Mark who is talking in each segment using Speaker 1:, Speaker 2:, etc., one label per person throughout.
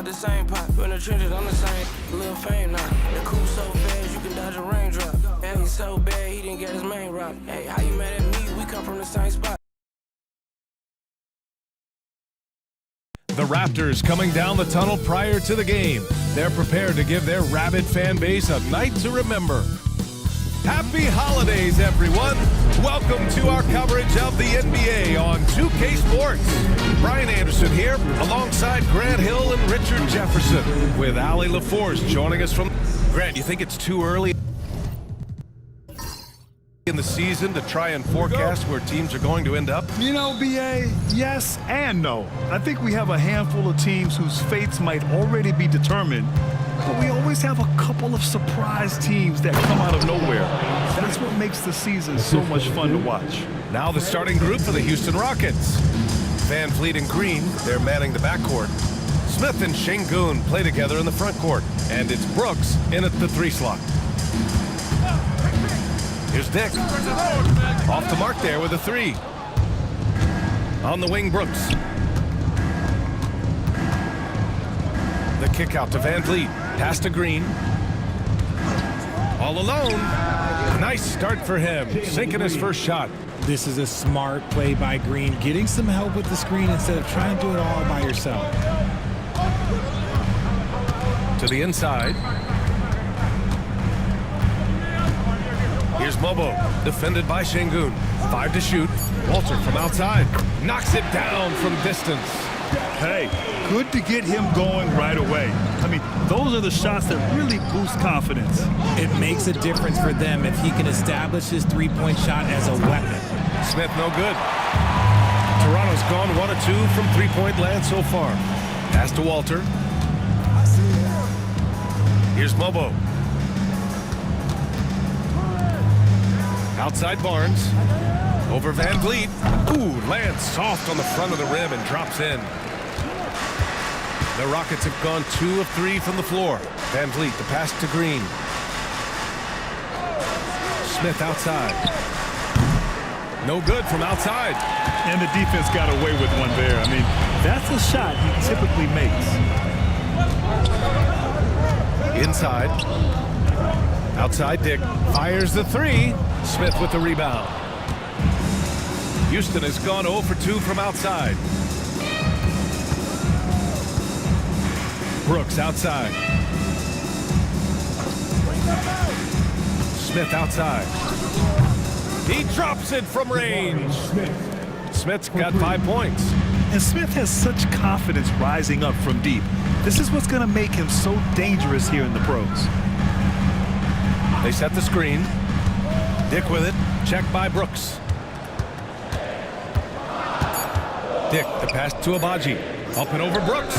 Speaker 1: the same pot. In the trenches, I'm the same. Little fame now. The coupe so fast, you can dodge a raindrop. And he's so bad, he didn't get his main rock. Hey, how you mad at me? We come from the same spot.
Speaker 2: The Raptors coming down the tunnel prior to the game. They're prepared to give their rabid fan base a night to remember. Happy holidays, everyone. Welcome to our coverage of the NBA on 2K Sports. Brian Anderson here, alongside Grant Hill and Richard Jefferson, with Ali LaForce joining us from... Grant, you think it's too early in the season to try and forecast where teams are going to end up?
Speaker 3: You know, BA, yes and no. I think we have a handful of teams whose fates might already be determined, but we always have a couple of surprise teams that come out of nowhere. That's what makes the season so much fun to watch.
Speaker 2: Now the starting group for the Houston Rockets. Van Vliet and Green, they're manning the backcourt. Smith and Şengün play together in the front court, and it's Brooks in at the 3 slot. Here's Dick. Off the mark there with a 3. On the wing, Brooks. The kick out to Van Vliet. Pass to Green. All alone. Nice start for him. Sinking his first shot.
Speaker 4: This is a smart play by Green. Getting some help with the screen instead of trying to do it all by yourself.
Speaker 2: To the inside. Here's Mobo, defended by Şengün. 5 to shoot. Walter from outside. Knocks it down from distance.
Speaker 3: Hey, good to get him going right away. I mean, those are the shots that really boost confidence.
Speaker 4: It makes a difference for them if he can establish his three-point shot as a weapon.
Speaker 2: Smith, no good. Toronto's gone 1 of 2 from three-point land so far. Pass to Walter. Here's Mobo. Outside Barnes. Over Van Vliet. Ooh, lands soft on the front of the rim and drops in. The Rockets have gone 2 of 3 from the floor. Van Vliet, the pass to Green. Smith outside. No good from outside.
Speaker 3: And the defense got away with one there. I mean, that's a shot he typically makes.
Speaker 2: Inside. Outside, Dick fires the 3. Smith with the rebound. Houston has gone 0 for 2 from outside. Brooks outside. Smith outside. He drops it from range. Smith's got 5 points.
Speaker 3: And Smith has such confidence rising up from deep. This is what's going to make him so dangerous here in the pros.
Speaker 2: They set the screen. Dick with it. Checked by Brooks. Dick, the pass to Abaji. Up and over Brooks.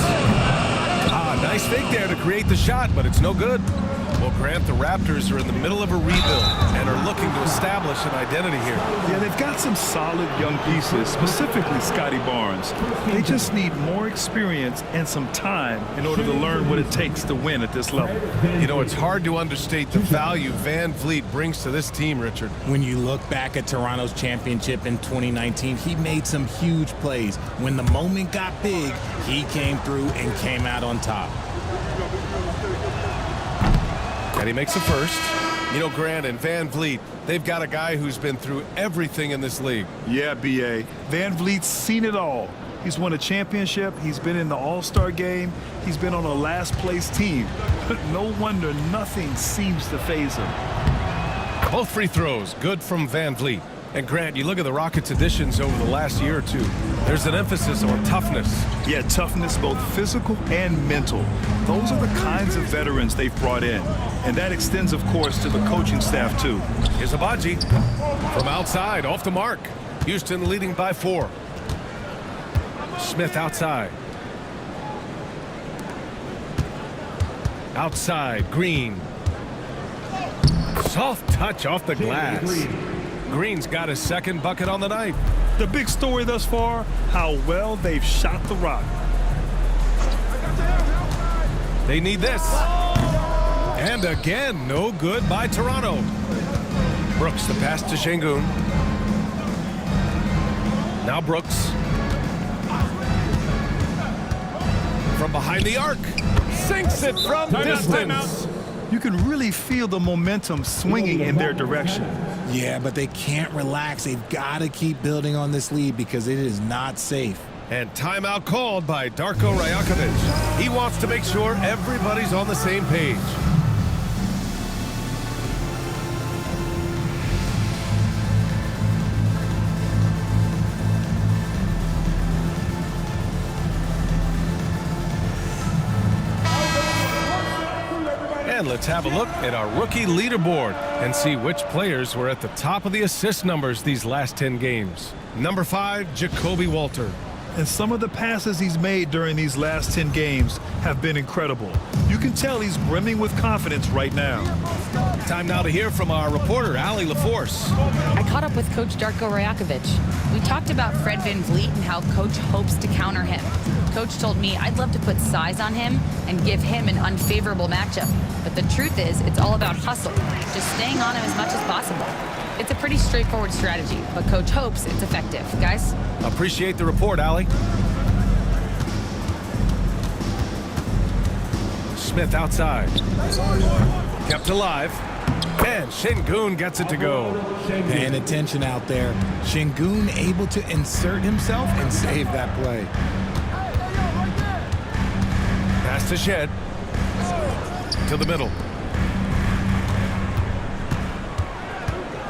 Speaker 2: Nice fake there to create the shot, but it's no good. Well, Grant, the Raptors are in the middle of a rebuild and are looking to establish an identity here.
Speaker 3: Yeah, they've got some solid young pieces, specifically Scotty Barnes. They just need more experience and some time in order to learn what it takes to win at this level.
Speaker 2: You know, it's hard to understate the value Van Vliet brings to this team, Richard.
Speaker 4: When you look back at Toronto's championship in 2019, he made some huge plays. When the moment got big, he came through and came out on top.
Speaker 2: And he makes a first. You know, Grant and Van Vliet, they've got a guy who's been through everything in this league.
Speaker 3: Yeah, B.A. Van Vliet's seen it all. He's won a championship. He's been in the All-Star game. He's been on a last-place team. But no wonder nothing seems to faze him.
Speaker 2: Both free throws, good from Van Vliet. And Grant, you look at the Rockets' additions over the last year or two. There's an emphasis on toughness.
Speaker 3: Yeah, toughness, both physical and mental. Those are the kinds of veterans they've brought in. And that extends, of course, to the coaching staff, too.
Speaker 2: Here's Abaji. From outside, off the mark. Houston leading by 4. Smith outside. Outside, Green. Soft touch off the glass. Green's got his second bucket on the night.
Speaker 3: The big story thus far, how well they've shot the rock.
Speaker 2: They need this. And again, no good by Toronto. Brooks, the pass to Şengün. Now Brooks. from behind the arc. Sinks it from distance.
Speaker 3: You can really feel the momentum swinging in their direction.
Speaker 4: Yeah, but they can't relax. They've got to keep building on this lead because it is not safe.
Speaker 2: And timeout called by Darko Rajakovic. He wants to make sure everybody's on the same page. And let's have a look at our rookie leaderboard and see which players were at the top of the assist numbers these last 10 games. Number 5, Jacoby Walter.
Speaker 3: And some of the passes he's made during these last 10 games have been incredible. You can tell he's brimming with confidence right now.
Speaker 2: Time now to hear from our reporter, Allie LaForce.
Speaker 5: I caught up with Coach Darko Rajakovic. We talked about Fred VanVleet and how Coach hopes to counter him. Coach told me I'd love to put size on him and give him an unfavorable matchup. But the truth is, it's all about hustle, just staying on him as much as possible. It's a pretty straightforward strategy, but Coach hopes it's effective. Guys?
Speaker 2: Appreciate the report, Allie. Smith outside. Kept alive. And Şengün gets it to go.
Speaker 4: Paying attention out there. Şengün able to insert himself and save that play.
Speaker 2: Pass to Shed. To the middle.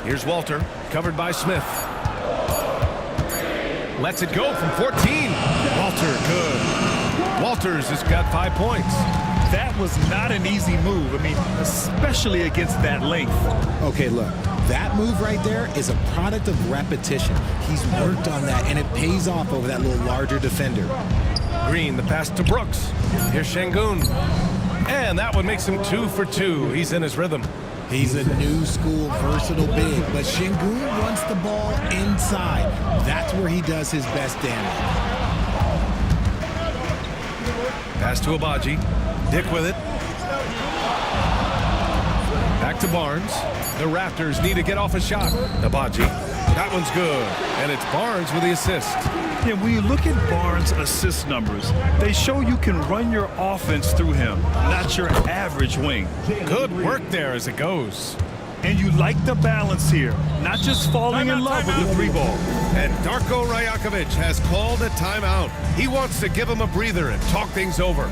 Speaker 2: Here's Walter, covered by Smith. Lets it go from 14. Walter, good. Walters has got 5 points.
Speaker 3: That was not an easy move. I mean, especially against that length.
Speaker 4: Okay, look, that move right there is a product of repetition. He's worked on that, and it pays off over that little larger defender.
Speaker 2: Green, the pass to Brooks. Here's Şengün. And that one makes him 2 for 2. He's in his rhythm.
Speaker 4: He's a new school, versatile big, but Şengün wants the ball inside. That's where he does his best damage.
Speaker 2: Pass to Abaji. Dick with it. Back to Barnes. The Raptors need to get off a shot. Abaji. That one's good. And it's Barnes with the assist.
Speaker 3: Yeah, when you look at Barnes' assist numbers, they show you can run your offense through him, not your average wing.
Speaker 2: Good work there as it goes.
Speaker 3: And you like the balance here, not just falling in love with the 3-ball.
Speaker 2: And Darko Rajakovic has called a timeout. He wants to give him a breather and talk things over.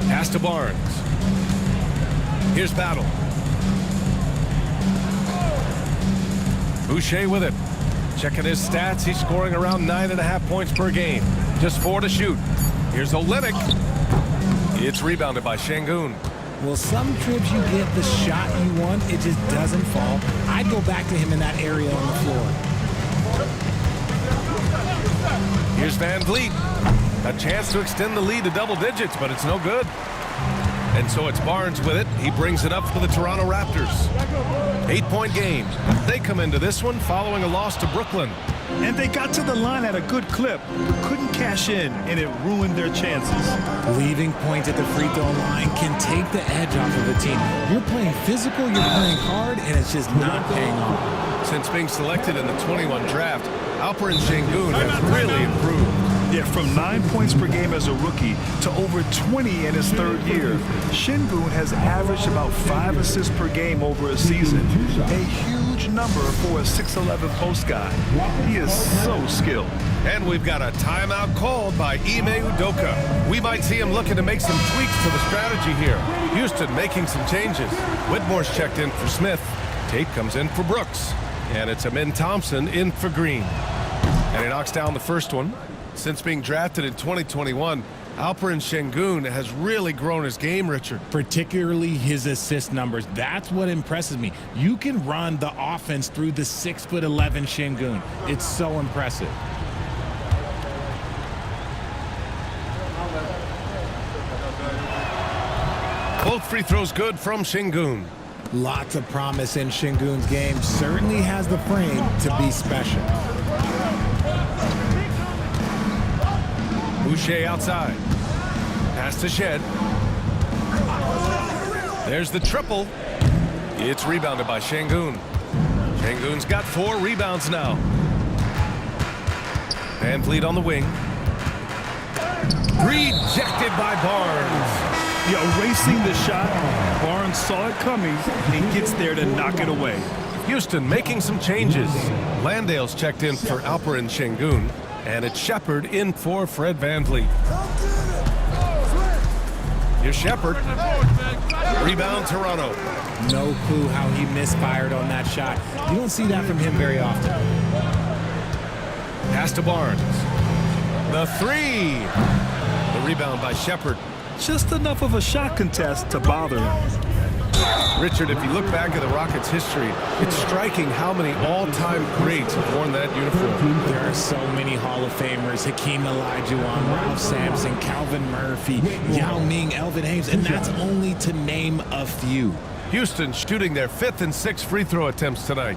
Speaker 2: Pass to Barnes. Here's Battle. Boucher with it. Checking his stats, he's scoring around 9.5 points per game. Just 4 to shoot. Here's Olynyk. It's rebounded by Şengün.
Speaker 4: Well, some trips you get the shot you want, it just doesn't fall. I'd go back to him in that area on the floor.
Speaker 2: Here's VanVleet. A chance to extend the lead to double digits, but it's no good. And so it's Barnes with it. He brings it up for the Toronto Raptors. 8-point game. They come into this one following a loss to Brooklyn.
Speaker 3: And they got to the line at a good clip, but couldn't cash in, and it ruined their chances.
Speaker 4: Leaving points at the free throw line can take the edge off of a team. You're playing physical, you're playing hard, and it's just not paying off.
Speaker 2: Since being selected in the 21 draft, Alperen Şengün has really improved.
Speaker 3: Yeah, from 9 points per game as a rookie to over 20 in his third year, Şengün has averaged about 5 assists per game over a season. A huge number for a 6'11 post guy. He is so skilled.
Speaker 2: And we've got a timeout called by Ime Udoka. We might see him looking to make some tweaks to the strategy here. Houston making some changes. Whitmore's checked in for Smith. Tate comes in for Brooks. And it's Amin Thompson in for Green. And he knocks down the first one. Since being drafted in 2021, Alperen Şengün has really grown his game, Richard.
Speaker 4: Particularly his assist numbers. That's what impresses me. You can run the offense through the 6'11" Şengün. It's so impressive.
Speaker 2: Both free throws good from Şengün.
Speaker 4: Lots of promise in Şengün's game. Certainly has the frame to be special.
Speaker 2: Boucher outside. Pass to Shed. There's the triple. It's rebounded by Şengün. Şengün's got 4 rebounds now. Van Vliet on the wing. Rejected by Barnes.
Speaker 3: Yeah, erasing the shot. Barnes saw it coming and gets there to knock it away.
Speaker 2: Houston making some changes. Landale's checked in for Alperen Şengün. And it's Shepard in for Fred Van Vliet. Here's Shepard. Rebound Toronto.
Speaker 4: No clue how he misfired on that shot. You don't see that from him very often.
Speaker 2: Pass to Barnes. The 3. The rebound by Shepard.
Speaker 3: Just enough of a shot contest to bother him.
Speaker 2: Richard, if you look back at the Rockets' history, it's striking how many all-time greats have worn that uniform.
Speaker 4: There are so many Hall of Famers. Hakeem Olajuwon, Ralph Sampson, Calvin Murphy, Yao Ming, Elvin Hayes, and that's only to name a few.
Speaker 2: Houston shooting their 5th and 6th free throw attempts tonight.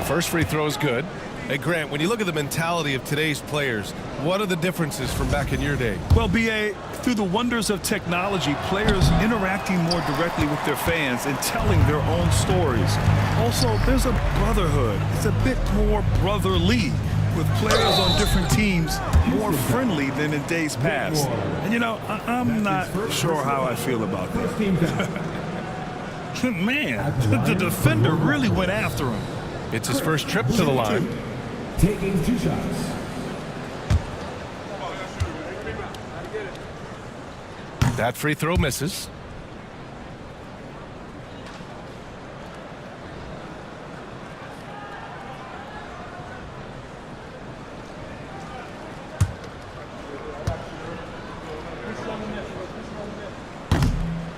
Speaker 2: First free throw is good. Hey, Grant, when you look at the mentality of today's players, what are the differences from back in your day?
Speaker 3: Well, B.A., through the wonders of technology, players interacting more directly with their fans and telling their own stories. Also, there's a brotherhood. It's a bit more brotherly, with players on different teams more friendly than in days past. And, you know, I'm not sure how I feel about that. Man, the defender really went after him.
Speaker 2: It's his first trip to the line.
Speaker 6: Taking 2 shots.
Speaker 2: That free throw misses.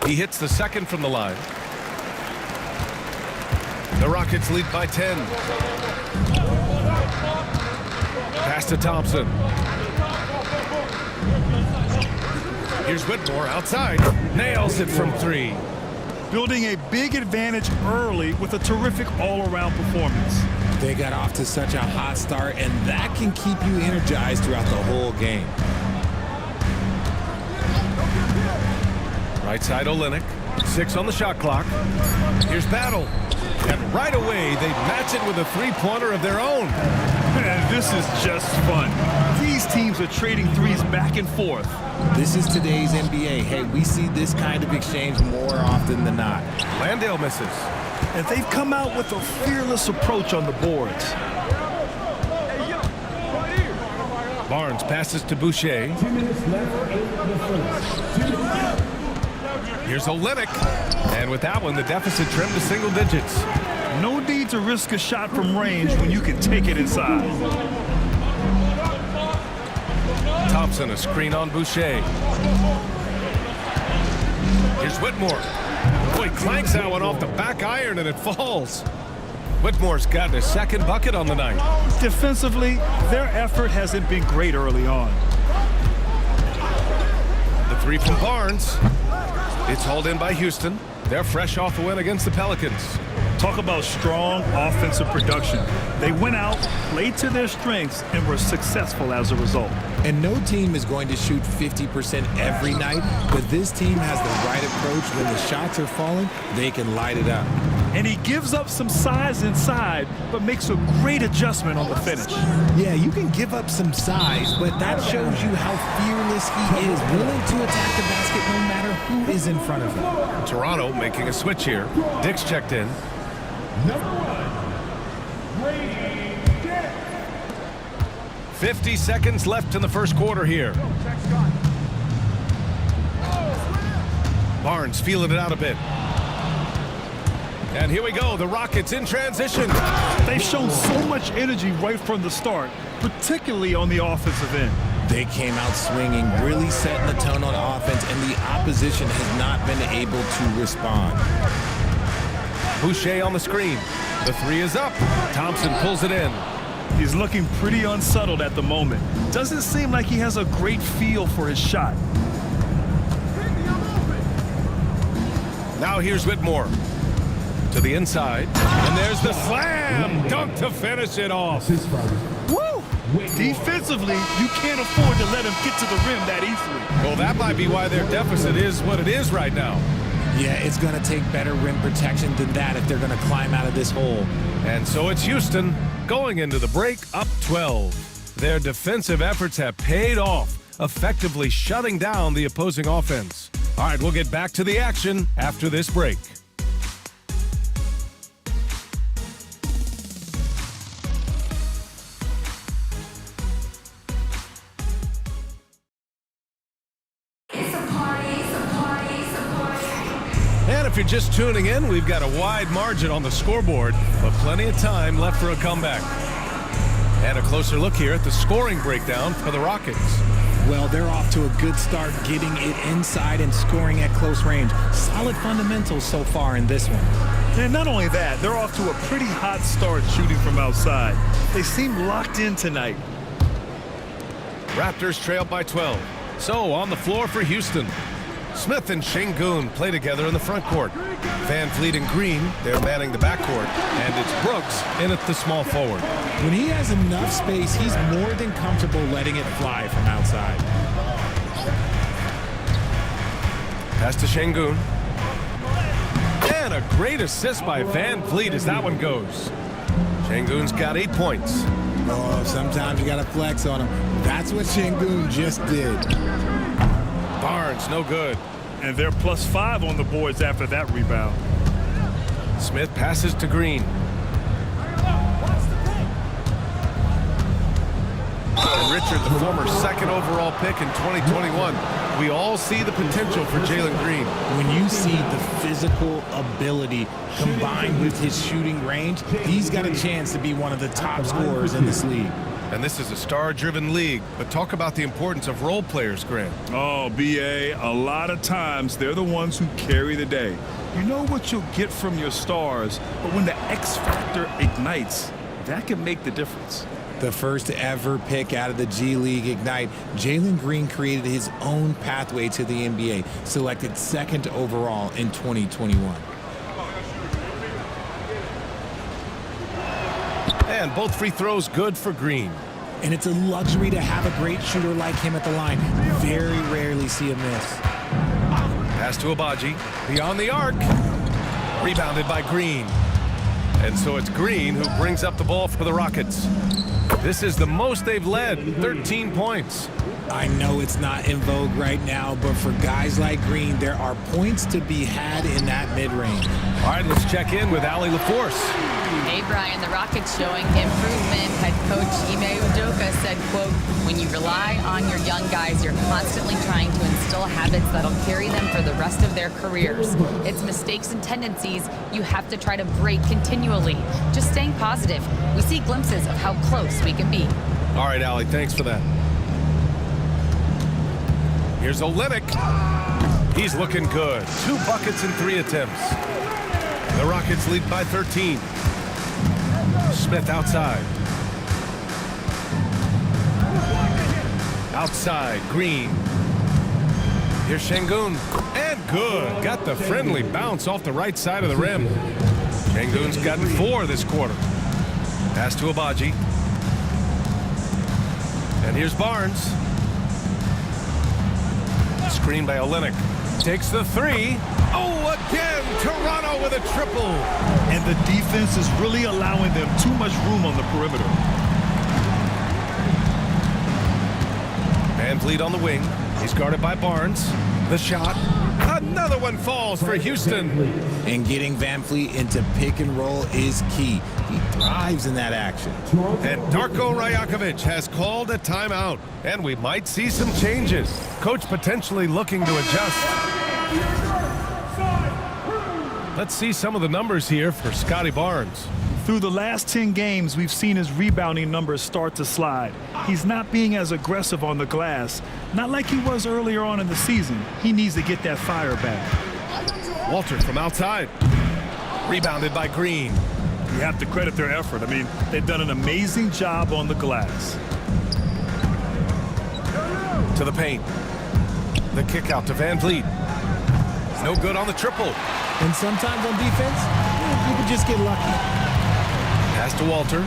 Speaker 2: He hits the second from the line. The Rockets lead by 10. Pass to Thompson. Here's Whitmore outside. Nails it from 3.
Speaker 3: Building a big advantage early with a terrific all-around performance.
Speaker 4: They got off to such a hot start, and that can keep you energized throughout the whole game.
Speaker 2: Right side Olynyk. 6 on the shot clock. Here's Battle. And right away, they match it with a 3-pointer of their own.
Speaker 3: Man, this is just fun. These teams are trading threes back and forth.
Speaker 4: This is today's NBA. Hey, we see this kind of exchange more often than not.
Speaker 2: Landale misses.
Speaker 3: And they've come out with a fearless approach on the boards.
Speaker 2: Barnes passes to Boucher.
Speaker 6: 2 minutes left in the first. 2 minutes.
Speaker 2: Here's Olynyk. And with that one, the deficit trimmed to single digits.
Speaker 3: No need to risk a shot from range when you can take it inside.
Speaker 2: Thompson, a screen on Boucher. Here's Whitmore. Boy, clanks that one off the back iron and it falls. Whitmore's gotten his 2nd bucket on the night.
Speaker 3: Defensively, their effort hasn't been great early on.
Speaker 2: The 3 from Barnes. It's hauled in by Houston. They're fresh off a win against the Pelicans.
Speaker 3: Talk about strong offensive production. They went out, played to their strengths, and were successful as a result.
Speaker 4: And no team is going to shoot 50% every night, but this team has the right approach. When the shots are falling, they can light it up.
Speaker 3: And he gives up some size inside, but makes a great adjustment on the finish.
Speaker 4: Yeah, you can give up some size, but that shows you how fearless he is, willing to attack the basket no matter who is in front of him.
Speaker 2: Toronto making a switch here. Dick's checked in.
Speaker 6: Number 1, Brady Dick.
Speaker 2: 50 seconds left in the first quarter here. Barnes feeling it out a bit. And here we go, the Rockets in transition.
Speaker 3: They've shown so much energy right from the start, particularly on the offensive end.
Speaker 4: They came out swinging, really setting the tone on offense, and the opposition has not been able to respond.
Speaker 2: Boucher on the screen. The three is up. Thompson pulls it in.
Speaker 3: He's looking pretty unsettled at the moment. Doesn't seem like he has a great feel for his shot.
Speaker 2: Now here's Whitmore. To the inside. And there's the slam dunk to finish it off.
Speaker 3: Woo! Defensively, you can't afford to let him get to the rim that easily.
Speaker 2: Well, that might be why their deficit is what it is right now.
Speaker 4: Yeah, it's going to take better rim protection than that if they're going to climb out of this hole.
Speaker 2: And so it's Houston going into the break up 12. Their defensive efforts have paid off, effectively shutting down the opposing offense. All right, we'll get back to the action after this break. And if you're just tuning in, we've got a wide margin on the scoreboard, but plenty of time left for a comeback. And a closer look here at the scoring breakdown for the Rockets.
Speaker 4: Well, they're off to a good start getting it inside and scoring at close range. Solid fundamentals so far in this one.
Speaker 3: And not only that, they're off to a pretty hot start shooting from outside. They seem locked in tonight.
Speaker 2: Raptors trail by 12. So on the floor for Houston. Smith and Şengün play together in the front court. Van Vliet and Green, they're manning the backcourt. And it's Brooks in at the small forward.
Speaker 4: When he has enough space, he's more than comfortable letting it fly from outside.
Speaker 2: Pass to Şengün. And a great assist by Van Vliet as that one goes. Şengün's got 8 points.
Speaker 4: Oh, sometimes you got to flex on him. That's what Şengün just did.
Speaker 2: Barnes, no good.
Speaker 3: And they're +5 on the boards after that rebound.
Speaker 2: Smith passes to Green. And Richard, the former second overall pick in 2021. We all see the potential for Jalen Green.
Speaker 4: When you see the physical ability combined with his shooting range, he's got a chance to be one of the top scorers in this league.
Speaker 2: And this is a star-driven league, but talk about the importance of role players, Grant.
Speaker 3: Oh, BA, a lot of times they're the ones who carry the day. You know what you'll get from your stars, but when the X factor ignites, that can make the difference.
Speaker 4: The first ever pick out of the G League Ignite, Jalen Green created his own pathway to the NBA, selected second overall in 2021.
Speaker 2: And both free throws good for Green.
Speaker 4: And it's a luxury to have a great shooter like him at the line. Very rarely see a miss.
Speaker 2: Pass to Abaji. Beyond the arc. Rebounded by Green. And so it's Green who brings up the ball for the Rockets. This is the most they've led, 13 points.
Speaker 4: I know it's not in vogue right now, but for guys like Green, there are points to be had in that mid-range.
Speaker 2: All right, let's check in with Allie LaForce.
Speaker 5: Hey, Brian, the Rockets showing improvement. Head coach Ime Udoka said, quote, when you rely on your young guys, you're constantly trying to instill habits that'll carry them for the rest of their careers. It's mistakes and tendencies you have to try to break continually. Just staying positive. We see glimpses of how close we can be.
Speaker 2: All right, Allie, thanks for that. Here's Olynyk. He's looking good. 2 buckets in 3 attempts. The Rockets lead by 13. Smith outside. Outside, Green. Here's Şengün. And good. Got the friendly bounce off the right side of the rim. Şengün's gotten 4 this quarter. Pass to Abaji. And here's Barnes. Screen by Olenek. Takes the 3. Oh, again, Toronto with a triple.
Speaker 3: And the defense is really allowing them too much room on the perimeter.
Speaker 2: Van Vliet on the wing. He's guarded by Barnes. The shot. Another one falls for Houston.
Speaker 4: And getting Van Vliet into pick and roll is key. He thrives in that action.
Speaker 2: And Darko Rajakovic has called a timeout. And we might see some changes. Coach potentially looking to adjust. Let's see some of the numbers here for Scotty Barnes.
Speaker 3: Through the last 10 games, we've seen his rebounding numbers start to slide. He's not being as aggressive on the glass, not like he was earlier on in the season. He needs to get that fire back.
Speaker 2: Walter from outside. Rebounded by Green.
Speaker 3: You have to credit their effort. I mean, they've done an amazing job on the glass.
Speaker 2: To the paint. The kick out to Van Vliet. No good on the triple.
Speaker 4: And sometimes on defense, you can just get lucky.
Speaker 2: Pass to Walter.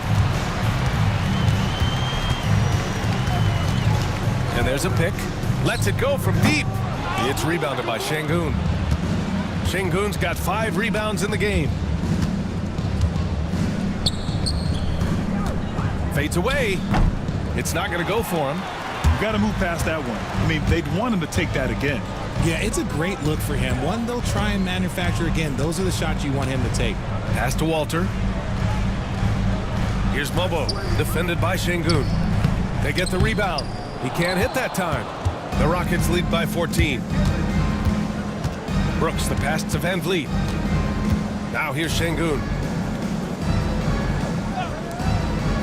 Speaker 2: And there's a pick. Lets it go from deep. It's rebounded by Şengün. Şengün's got 5 rebounds in the game. Fades away. It's not going to go for him.
Speaker 3: You got to move past that one. I mean, they'd want him to take that again.
Speaker 4: Yeah, it's a great look for him. One they'll try and manufacture again. Those are the shots you want him to take.
Speaker 2: Pass to Walter. Here's Mobo, defended by Şengün. They get the rebound. He can't hit that time. The Rockets lead by 14. Brooks, the pass to Van Vliet. Now here's Şengün.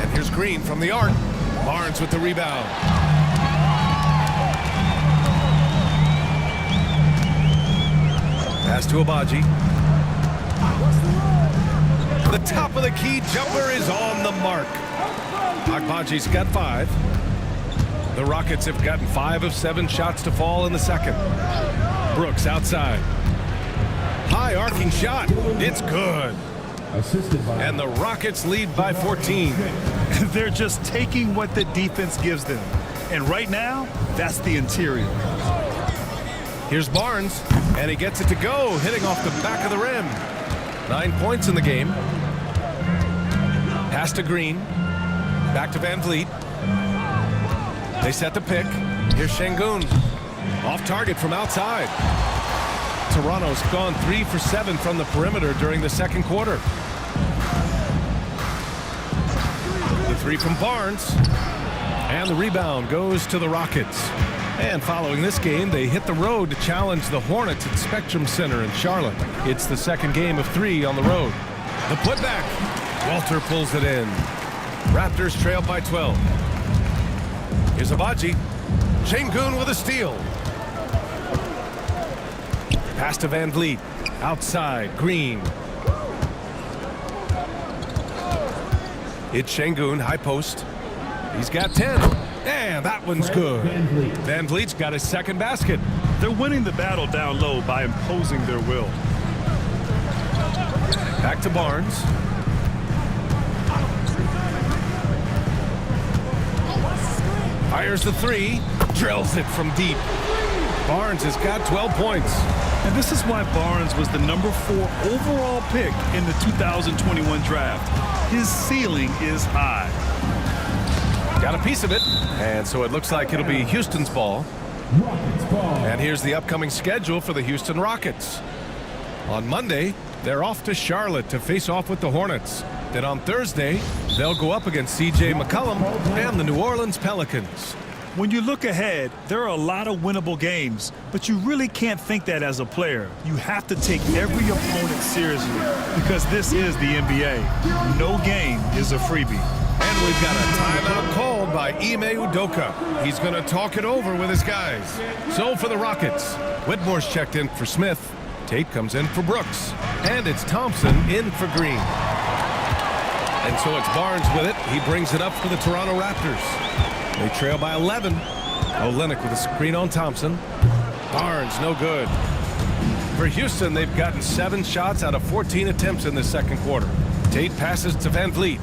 Speaker 2: And here's Green from the arc. Barnes with the rebound. Pass to Abaji. The top of the key jumper is on the mark. Agbaji's got 5. The Rockets have gotten 5 of 7 shots to fall in the second. Brooks outside. High arcing shot. It's good. And the Rockets lead by 14.
Speaker 3: They're just taking what the defense gives them. And right now, that's the interior.
Speaker 2: Here's Barnes, and he gets it to go, hitting off the back of the rim. 9 points in the game. Pass to Green. Back to Van Vliet. They set the pick. Here's Şengün. Off target from outside. Toronto's gone 3 for 7 from the perimeter during the second quarter. The 3 from Barnes. And the rebound goes to the Rockets. And following this game, they hit the road to challenge the Hornets at Spectrum Center in Charlotte. It's the second game of 3 on the road. The putback. Walter pulls it in. Raptors trail by 12. Here's Abaji. Şengün with a steal. Pass to Van Vliet. Outside. Green. It's Şengün, high post. He's got 10. And that one's good. Van Vliet's got his second basket.
Speaker 3: They're winning the battle down low by imposing their will.
Speaker 2: Back to Barnes. Fires the 3. Drills it from deep. Barnes has got 12 points.
Speaker 3: And this is why Barnes was the number 4 overall pick in the 2021 draft. His ceiling is high.
Speaker 2: Got a piece of it. And so it looks like it'll be Houston's ball. And here's the upcoming schedule for the Houston Rockets. On Monday, they're off to Charlotte to face off with the Hornets. Then on Thursday, they'll go up against C.J. McCollum and the New Orleans Pelicans.
Speaker 3: When you look ahead, there are a lot of winnable games, but you really can't think that as a player. You have to take every opponent seriously because this is the NBA. No game is a freebie.
Speaker 2: And we've got a timeout called by Ime Udoka. He's going to talk it over with his guys. So for the Rockets, Whitmore's checked in for Smith. Tate comes in for Brooks. And it's Thompson in for Green. And so it's Barnes with it. He brings it up for the Toronto Raptors. They trail by 11. Olenek with a screen on Thompson. Barnes, no good. For Houston, they've gotten 7 shots out of 14 attempts in the second quarter. Tate passes to Van Vliet.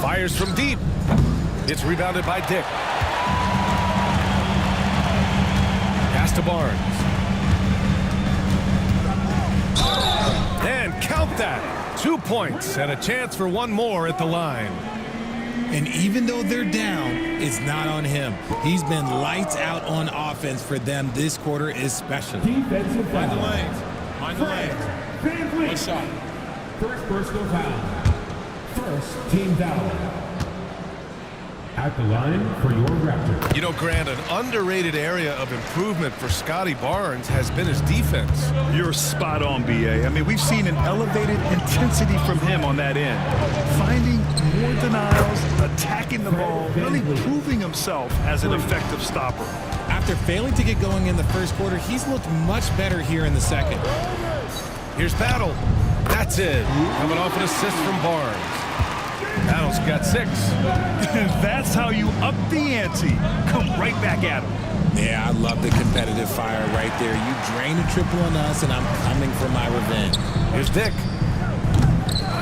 Speaker 2: Fires from deep. It's rebounded by Dick. Pass to Barnes. And count that. 2 points and a chance for one more at the line.
Speaker 4: And even though they're down, it's not on him. He's been lights out on offense for them this quarter especially.
Speaker 6: Defensive foul.
Speaker 7: Mind the lanes. Mind the lanes.
Speaker 6: Van Vliet.
Speaker 7: One shot.
Speaker 6: First personal foul. First team foul. At the line for your Raptors.
Speaker 2: You know, Grant, an underrated area of improvement for Scotty Barnes has been his defense.
Speaker 3: You're spot on, BA. I mean, we've seen an elevated intensity from him on that end. Finding more denials, attacking the ball, really proving himself as an effective stopper.
Speaker 4: After failing to get going in the first quarter, he's looked much better here in the second.
Speaker 2: Here's Battle. That's it. Coming off an assist from Barnes. Battle's got 6.
Speaker 3: That's how you up the ante. Come right back at him.
Speaker 4: Yeah, I love the competitive fire right there. You drain a triple on us, and I'm coming for my revenge.
Speaker 2: Here's Dick.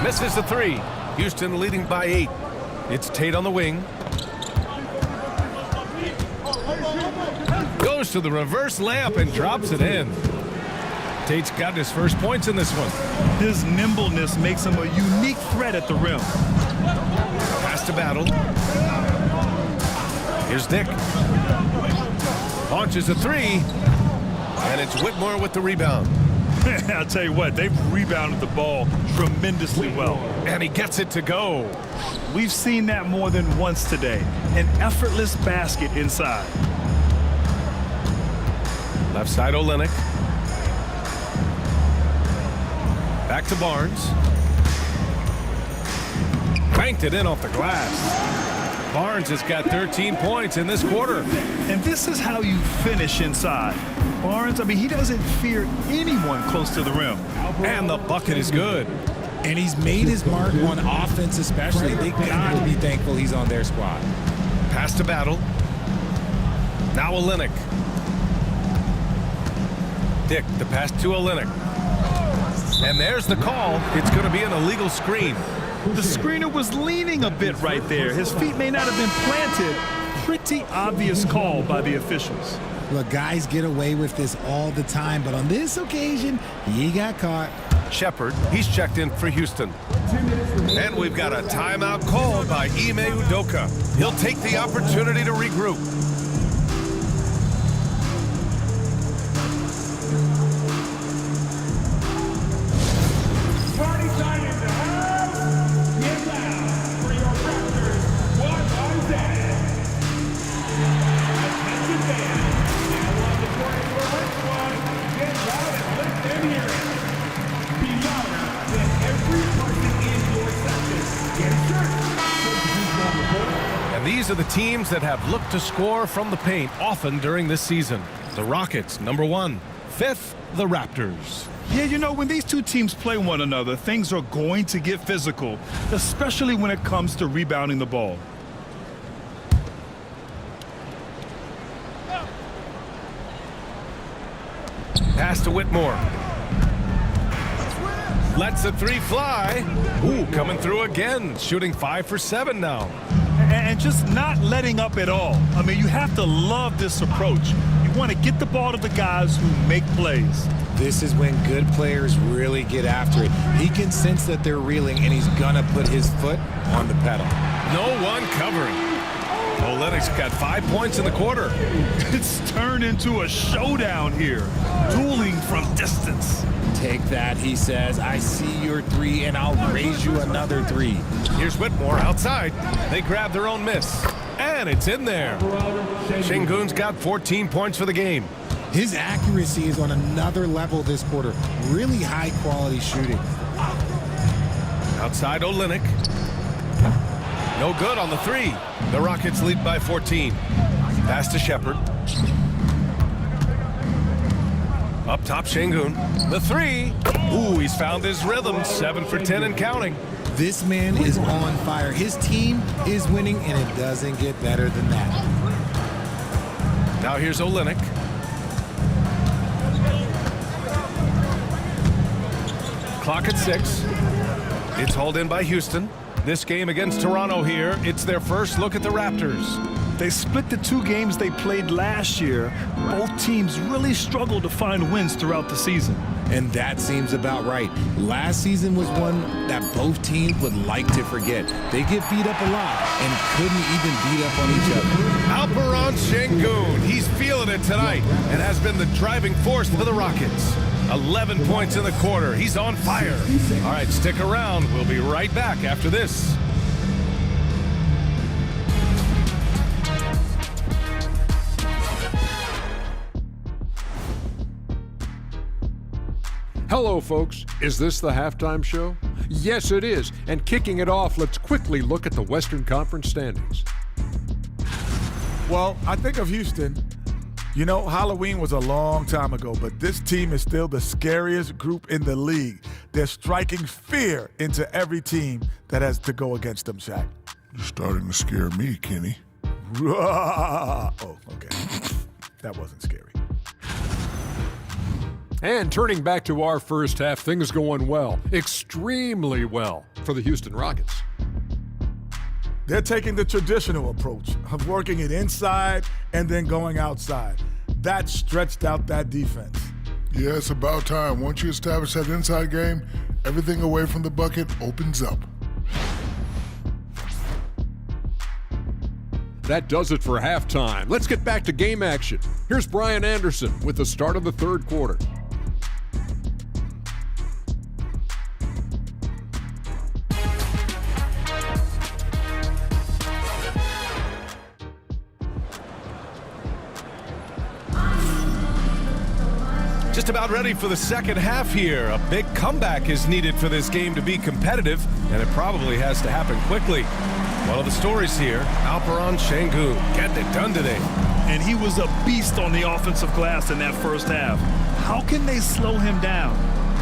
Speaker 2: Misses the 3. Houston leading by 8. It's Tate on the wing. Goes to the reverse layup and drops it in. Tate's got his first points in this one.
Speaker 3: His nimbleness makes him a unique threat at the rim.
Speaker 2: Pass to Battle. Here's Dick. Launches a 3. And it's Whitmore with the rebound.
Speaker 3: I'll tell you what, they've rebounded the ball tremendously well.
Speaker 2: And he gets it to go.
Speaker 3: We've seen that more than once today. An effortless basket inside.
Speaker 2: Left side Olynyk. Back to Barnes. Banked it in off the glass. Barnes has got 13 points in this quarter.
Speaker 3: And this is how you finish inside. Barnes, I mean, he doesn't fear anyone close to the rim.
Speaker 2: And the bucket is good.
Speaker 4: And he's made his mark on offense especially. They got to be thankful he's on their squad.
Speaker 2: Pass to Battle. Now Olynyk. Dick, the pass to Olynyk. And there's the call. It's going to be an illegal screen.
Speaker 3: The screener was leaning a bit right there. His feet may not have been planted. Pretty obvious call by the officials.
Speaker 4: Look, guys get away with this all the time, but on this occasion, he got caught.
Speaker 2: Shepard, he's checked in for Houston. And we've got a timeout called by Ime Udoka. He'll take the opportunity to regroup.
Speaker 6: Party time in the house. Get loud for your Raptors. What was that? Attention fans. Now on the court for this one. Get loud and let them hear it. Be louder than every person in your section. Get it started.
Speaker 2: And these are the teams that have looked to score from the paint often during this season. The Rockets, number 1. 5th, the Raptors.
Speaker 3: Yeah, you know, when these two teams play one another, things are going to get physical, especially when it comes to rebounding the ball.
Speaker 2: Pass to Whitmore. Lets the 3 fly. Ooh, coming through again. Shooting 5 for 7 now.
Speaker 3: And just not letting up at all. I mean, you have to love this approach. You want to get the ball to the guys who make plays.
Speaker 4: This is when good players really get after it. He can sense that they're reeling, and he's going to put his foot on the pedal.
Speaker 2: No one covering. Olynyk's got 5 points in the quarter.
Speaker 3: It's turned into a showdown here. Dueling from distance.
Speaker 4: Take that, he says. I see your 3, and I'll raise you another 3.
Speaker 2: Here's Whitmore outside. They grab their own miss. And it's in there. Şengün's got 14 points for the game.
Speaker 4: His accuracy is on another level this quarter. Really high-quality shooting.
Speaker 2: Outside Olynyk. No good on the 3. The Rockets lead by 14. Pass to Shepard. Up top, Şengün. The 3. Ooh, he's found his rhythm. 7 for 10 and counting.
Speaker 4: This man is on fire. His team is winning, and it doesn't get better than that.
Speaker 2: Now here's Olynyk. Clock at 6. It's hauled in by Houston. This game against Toronto here, it's their first look at the Raptors.
Speaker 3: They split the 2 games they played last year. Both teams really struggled to find wins throughout the season.
Speaker 4: And that seems about right. Last season was one that both teams would like to forget. They get beat up a lot and couldn't even beat up on each other.
Speaker 2: Alperen Sengun, he's feeling it tonight and has been the driving force for the Rockets. 11 points in the quarter. He's on fire. All right, stick around. We'll be right back after this.
Speaker 8: Hello, folks. Is this the halftime show? Yes, it is. And kicking it off, let's quickly look at the Western Conference standings.
Speaker 9: Well, I think of Houston. You know, Halloween was a long time ago, but this team is still the scariest group in the league. They're striking fear into every team that has to go against them, Shaq.
Speaker 10: You're starting to scare me, Kenny.
Speaker 9: Oh, okay. That wasn't scary.
Speaker 8: And turning back to our first half, things going well, extremely well for the Houston Rockets.
Speaker 9: They're taking the traditional approach of working it inside and then going outside. That stretched out that defense.
Speaker 10: Yeah, it's about time. Once you establish that inside game, everything away from the bucket opens up.
Speaker 8: That does it for halftime. Let's get back to game action. Here's Brian Anderson with the start of the third quarter.
Speaker 2: Just about ready for the second half here. A big comeback is needed for this game to be competitive, and it probably has to happen quickly. One of the stories here, Alperen Sengun getting it done today.
Speaker 3: And he was a beast on the offensive glass in that first half. How can they slow him down?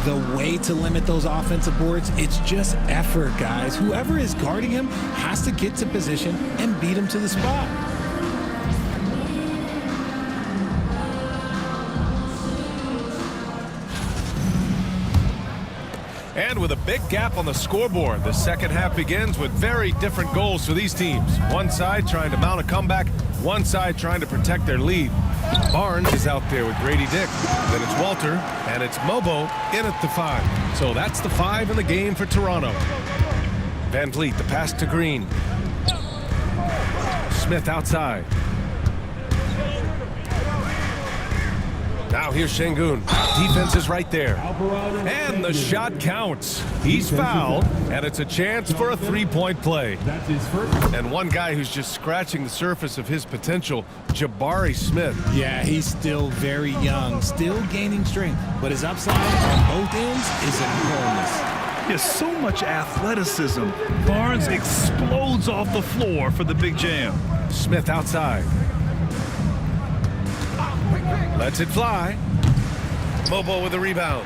Speaker 4: The way to limit those offensive boards, it's just effort, guys. Whoever is guarding him has to get to position and beat him to the spot.
Speaker 2: And with a big gap on the scoreboard, the second half begins with very different goals for these teams. One side trying to mount a comeback, one side trying to protect their lead. Barnes is out there with Grady Dick. Then it's Walter, and it's Mobo in at the 5. So that's the 5 in the game for Toronto. Van Vliet, the pass to Green. Smith outside. Now here's Sengun. Defense is right there. And the shot counts. He's fouled, and it's a chance for a three-point play. And one guy who's just scratching the surface of his potential, Jabari Smith.
Speaker 4: Yeah, he's still very young, still gaining strength, but his upside on both ends is enormous.
Speaker 3: There's so much athleticism. Barnes explodes off the floor for the big jam.
Speaker 2: Smith outside. Lets it fly. Mobo with a rebound.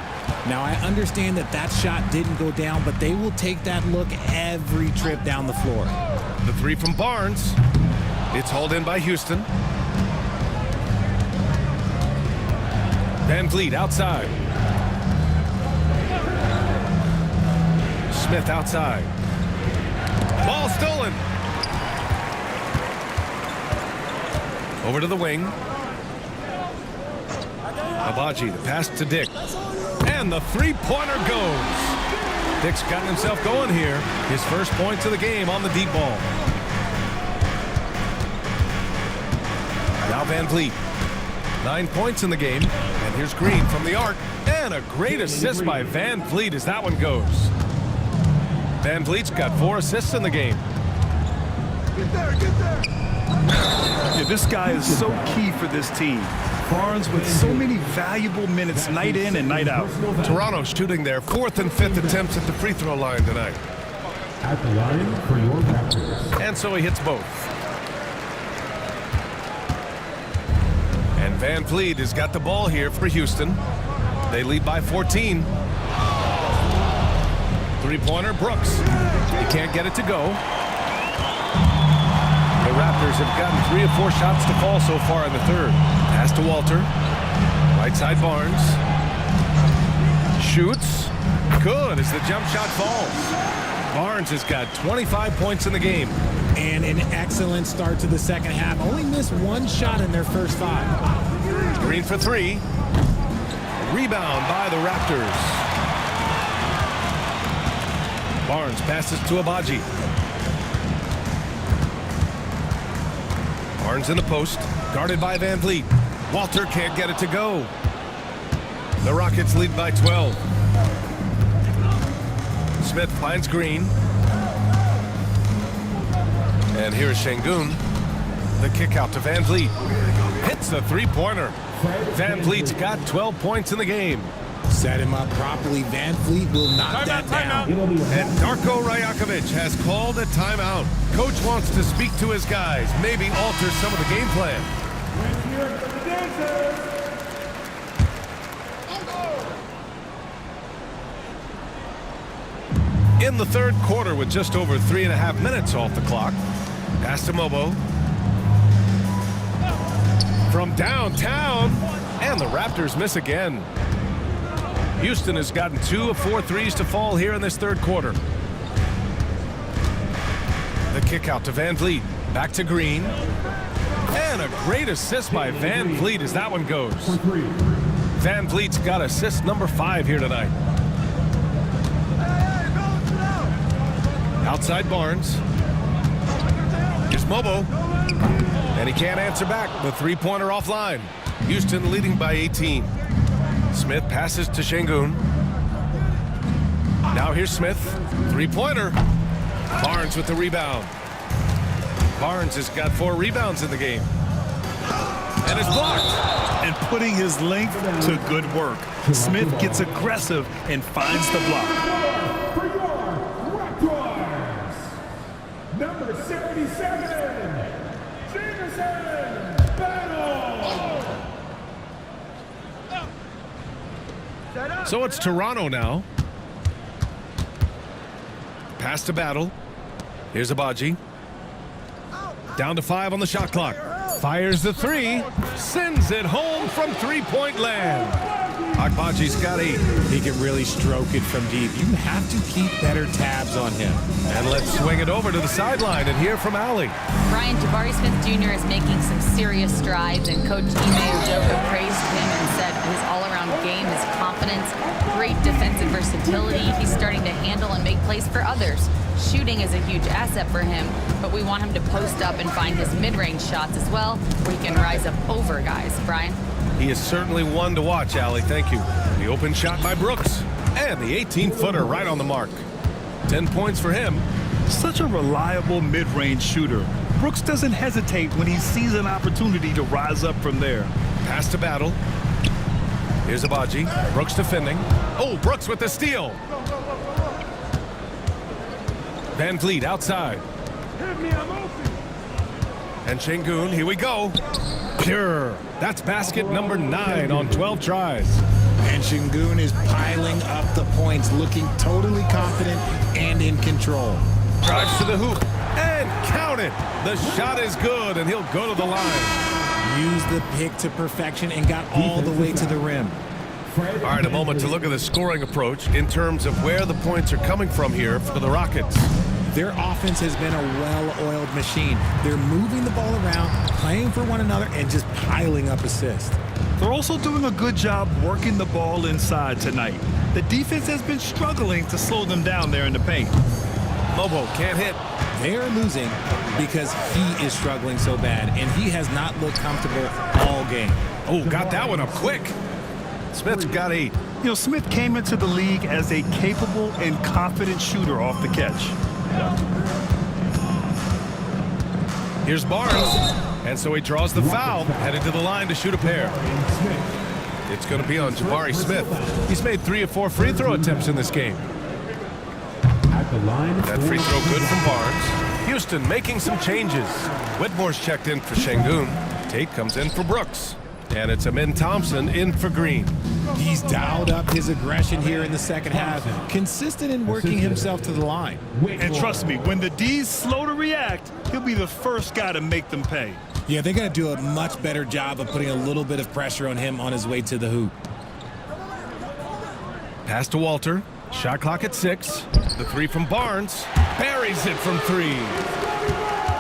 Speaker 4: Now, I understand that that shot didn't go down, but they will take that look every trip down the floor.
Speaker 2: The 3 from Barnes. It's hauled in by Houston. Van Vliet outside. Smith outside. Ball stolen. Over to the wing. Abaji, the pass to Dick. And the three-pointer goes. Dick's gotten himself going here. His first points of the game on the deep ball. Now Van Vliet. 9 points in the game. And here's Green from the arc. And a great assist by Van Vliet as that one goes. Van Vliet's got 4 assists in the game.
Speaker 3: Get there. Yeah, this guy is so key for this team. Barnes with so many valuable minutes night in and night out.
Speaker 2: Toronto shooting their 4th and 5th attempts at the free throw line tonight.
Speaker 6: At the line for your Raptors.
Speaker 2: And so he hits both. And Van Vliet has got the ball here for Houston. They lead by 14. Three-pointer, Brooks. He can't get it to go. The Raptors have gotten 3 of 4 shots to fall so far in the third. Pass to Walter. Right side Barnes. Shoots. Good as the jump shot falls. Barnes has got 25 points in the game.
Speaker 4: And an excellent start to the second half. Only missed one shot in their first 5.
Speaker 2: Green for 3. Rebound by the Raptors. Barnes passes to Abaji. Barnes in the post, guarded by Van Vliet. Walter can't get it to go. The Rockets lead by 12. Smith finds Green. And here's Şengün. The kick out to Van Vliet. Hits the three-pointer. Van Vliet's got 12 points in the game.
Speaker 4: Set him up properly. Van Vliet will knock that down.
Speaker 2: And Darko Rajakovic has called a timeout. Coach wants to speak to his guys, maybe alter some of the game plan. In the third quarter with just over 3.5 minutes off the clock. Pass to Mobo. From downtown, and the Raptors miss again. Houston has gotten 2 of 4 threes to fall here in this third quarter. The kick out to Van Vliet. Back to Green. And a great assist by Van Vliet as that one goes. Van Vliet's got assist number 5 here tonight. Outside Barnes. Here's Mobo. And he can't answer back. The three-pointer offline. Houston leading by 18. Smith passes to Şengün. Now here's Smith. Three-pointer. Barnes with the rebound. Barnes has got 4 rebounds in the game. And it's blocked.
Speaker 3: And putting his length to good work. Smith gets aggressive and finds the block.
Speaker 6: For your Raptors, number 77, Jameson Battle.
Speaker 2: So it's Toronto now. Pass to Battle. Here's Abaji. Down to 5 on the shot clock. Fires the 3. Sends it home from three-point land. Abaji's got 8.
Speaker 4: He can really stroke it from deep. You have to keep better tabs on him.
Speaker 2: And let's swing it over to the sideline and hear from Allie.
Speaker 5: Brian, Jabari Smith Jr. is making some serious strides, and Coach Ime Udoka praised him and said his all-around game, his confidence, great defensive versatility. He's starting to handle and make plays for others. Shooting is a huge asset for him, but we want him to post up and find his mid-range shots as well, where he can rise up over guys. Brian?
Speaker 2: He is certainly one to watch, Allie. Thank you. The open shot by Brooks. And the 18-footer right on the mark. 10 points for him.
Speaker 3: Such a reliable mid-range shooter. Brooks doesn't hesitate when he sees an opportunity to rise up from there.
Speaker 2: Pass to Battle. Here's Abaji. Brooks defending. Oh, Brooks with the steal. Van Vliet outside. And Şengün, here we go. Pure. That's basket number 9 on 12 tries.
Speaker 4: And Şengün is piling up the points, looking totally confident and in control.
Speaker 2: Drives to the hoop and count it. The shot is good, and he'll go to the line.
Speaker 4: Used the pick to perfection and got all the way to the rim.
Speaker 2: All right, a moment to look at the scoring approach in terms of where the points are coming from here for the Rockets.
Speaker 4: Their offense has been a well-oiled machine. They're moving the ball around, playing for one another, and just piling up assists.
Speaker 3: They're also doing a good job working the ball inside tonight. The defense has been struggling to slow them down there in the paint.
Speaker 2: Mobo can't hit.
Speaker 4: They are losing because he is struggling so bad, and he has not looked comfortable all game.
Speaker 2: Oh, got that one up quick. Smith's got 8.
Speaker 3: You know, Smith came into the league as a capable and confident shooter off the catch.
Speaker 2: Here's Barnes. And so he draws the foul, headed to the line to shoot a pair. It's going to be on Jabari Smith. He's made 3 of 4 free throw attempts in this game. That free throw good from Barnes. Houston making some changes. Whitmore's checked in for Şengün. Tate comes in for Brooks. And it's Amin Thompson in for Green.
Speaker 4: He's dialed up his aggression here in the second half, consistent in working himself to the line.
Speaker 3: And trust me, when the D's slow to react, he'll be the first guy to make them pay.
Speaker 4: Yeah, they're going to do a much better job of putting a little bit of pressure on him on his way to the hoop.
Speaker 2: Pass to Walter. Shot clock at 6. The three from Barnes. Buries it from 3.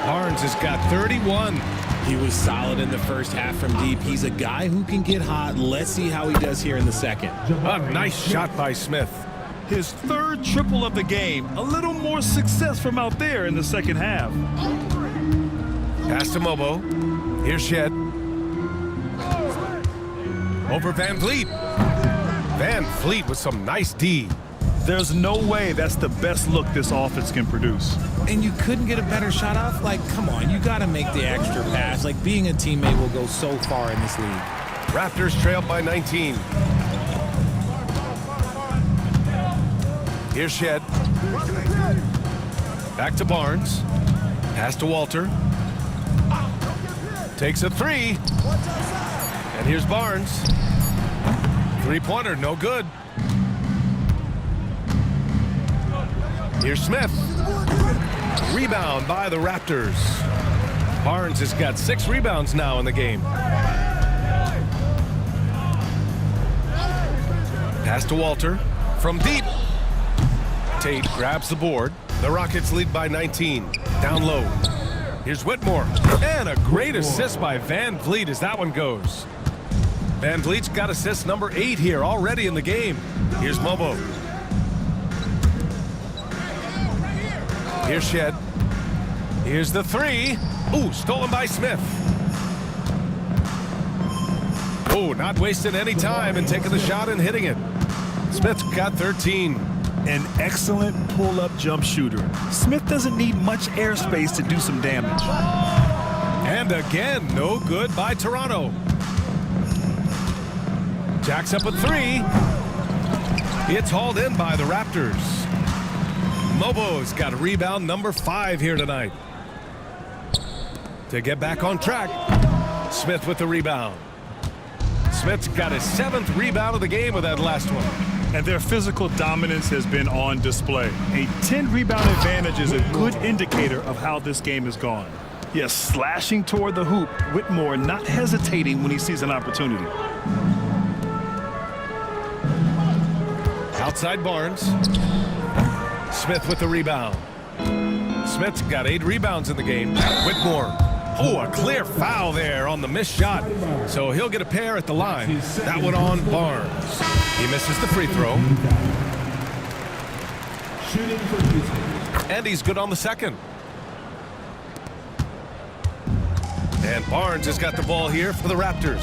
Speaker 2: Barnes has got 31.
Speaker 4: He was solid in the first half from deep. He's a guy who can get hot. Let's see how he does here in the second.
Speaker 2: A nice shot by Smith.
Speaker 3: His third triple of the game. A little more success from out there in the second half.
Speaker 2: Pass to Mobo. Here's Shed. Over Van Vliet. Van Vliet with some nice D.
Speaker 3: There's no way that's the best look this offense can produce.
Speaker 4: And you couldn't get a better shot off? Like, come on, you got to make the extra pass. Like, being a teammate will go so far in this league.
Speaker 2: Raptors trail by 19. Here's Shed. Back to Barnes. Pass to Walter. Takes a 3. And here's Barnes. Three-pointer, no good. Here's Smith. Rebound by the Raptors. Barnes has got 6 rebounds now in the game. Pass to Walter. From deep. Tate grabs the board. The Rockets lead by 19. Down low. Here's Whitmore. And a great assist by Van Vliet as that one goes. Van Vliet's got assist number 8 here already in the game. Here's Mobo. Here's Shed. Here's the 3. Ooh, stolen by Smith. Oh, not wasting any time and taking the shot and hitting it. Smith's got 13.
Speaker 3: An excellent pull-up jump shooter. Smith doesn't need much airspace to do some damage.
Speaker 2: And again, no good by Toronto. Jacks up a 3. It's hauled in by the Raptors. Mobo's got rebound number 5 here tonight. To get back on track, Smith with the rebound. Smith's got his 7th rebound of the game with that last one.
Speaker 3: And their physical dominance has been on display. A 10-rebound advantage is a good indicator of how this game has gone. Yes, slashing toward the hoop, Whitmore not hesitating when he sees an opportunity.
Speaker 2: Outside Barnes. Smith with the rebound. Smith's got 8 rebounds in the game. Whitmore. Oh, a clear foul there on the missed shot. So he'll get a pair at the line. That one on Barnes. He misses the free throw. And he's good on the second. And Barnes has got the ball here for the Raptors.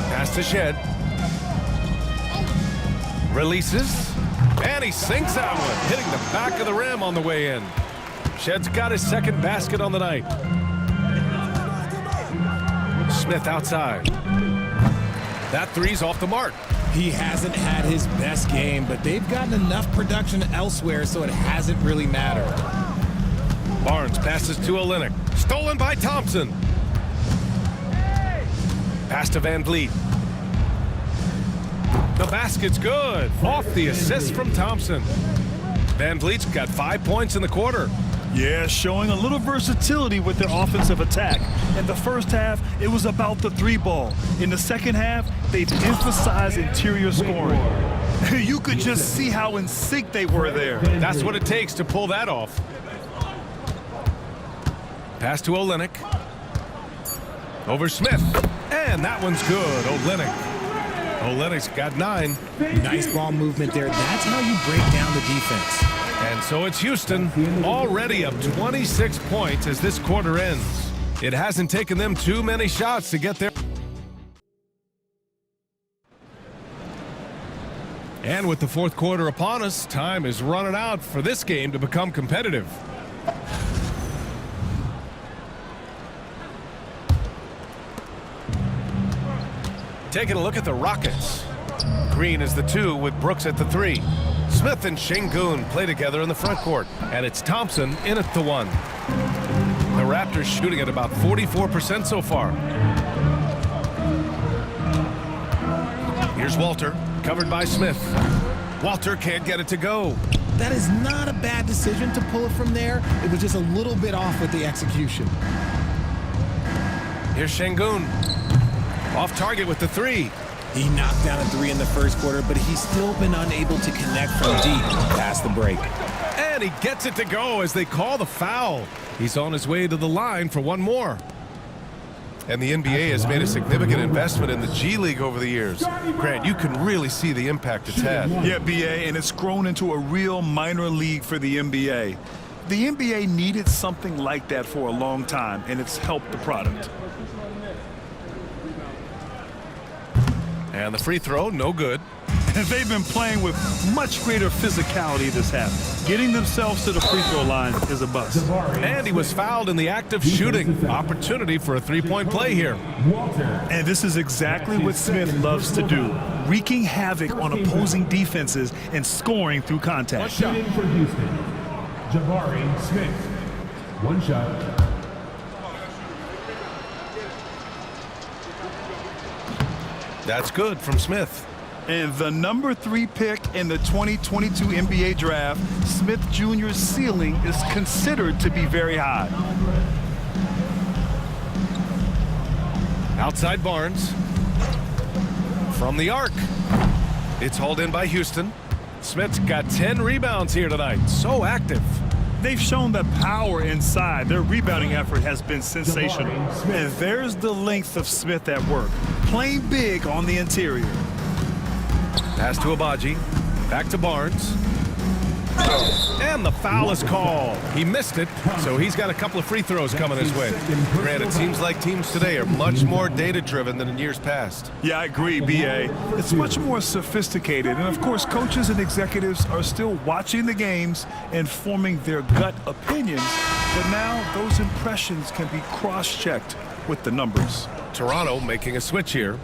Speaker 2: Pass to Shed. Releases. And he sinks that one, hitting the back of the rim on the way in. Shed's got his 2nd basket on the night. Smith outside. That 3's off the mark.
Speaker 4: He hasn't had his best game, but they've gotten enough production elsewhere, so it hasn't really mattered.
Speaker 2: Barnes passes to Olynyk. Stolen by Thompson. Pass to Van Vliet. The basket's good. Off the assist from Thompson. Van Vliet's got 5 points in the quarter.
Speaker 3: Yeah, showing a little versatility with their offensive attack. In the first half, it was about the 3-ball. In the second half, they've emphasized interior scoring. You could just see how in sync they were there.
Speaker 2: That's what it takes to pull that off. Pass to Olynyk. Over Smith. And that one's good. Olynyk's got 9.
Speaker 4: Nice ball movement there. That's how you break down the defense.
Speaker 2: And so it's Houston, already up 26 points as this quarter ends. It hasn't taken them too many shots to get there. And with the 4th quarter upon us, time is running out for this game to become competitive. Taking a look at the Rockets. Green is the 2 with Brooks at the 3. Smith and Şengün play together in the front court, and it's Thompson in at the 1. The Raptors shooting at about 44% so far. Here's Walter, covered by Smith. Walter can't get it to go.
Speaker 4: That is not a bad decision to pull it from there. It was just a little bit off with the execution.
Speaker 2: Here's Şengün. Off target with the 3.
Speaker 4: He knocked down a three in the first quarter, but he's still been unable to connect from deep past the break.
Speaker 2: And he gets it to go as they call the foul. He's on his way to the line for one more. And the NBA has made a significant investment in the G League over the years. Grant, you can really see the impact it's had.
Speaker 3: Yeah, BA, and it's grown into a real minor league for the NBA. The NBA needed something like that for a long time, and it's helped the product.
Speaker 2: And the free throw, no good.
Speaker 3: And they've been playing with much greater physicality this half. Getting themselves to the free throw line is a bust.
Speaker 2: And he was fouled in the act of shooting. Opportunity for a three-point play here.
Speaker 3: And this is exactly what Smith loves to do, wreaking havoc on opposing defenses and scoring through contact.
Speaker 6: Shooting for Houston, Jabari Smith. One shot.
Speaker 2: That's good from Smith.
Speaker 3: And the number 3 pick in the 2022 NBA draft, Smith Jr.'s ceiling is considered to be very high.
Speaker 2: Outside Barnes. From the arc. It's hauled in by Houston. Smith's got 10 rebounds here tonight. So active.
Speaker 3: They've shown the power inside. Their rebounding effort has been sensational. And there's the length of Smith at work, playing big on the interior.
Speaker 2: Pass to Abaji. Back to Barnes. And the foul is called. He missed it, so he's got a couple of free throws coming his way. Grant, it seems like teams today are much more data-driven than in years past.
Speaker 3: Yeah, I agree, BA. It's much more sophisticated. And, of course, coaches and executives are still watching the games and forming their gut opinions. But now those impressions can be cross-checked with the numbers.
Speaker 2: Toronto making a switch here.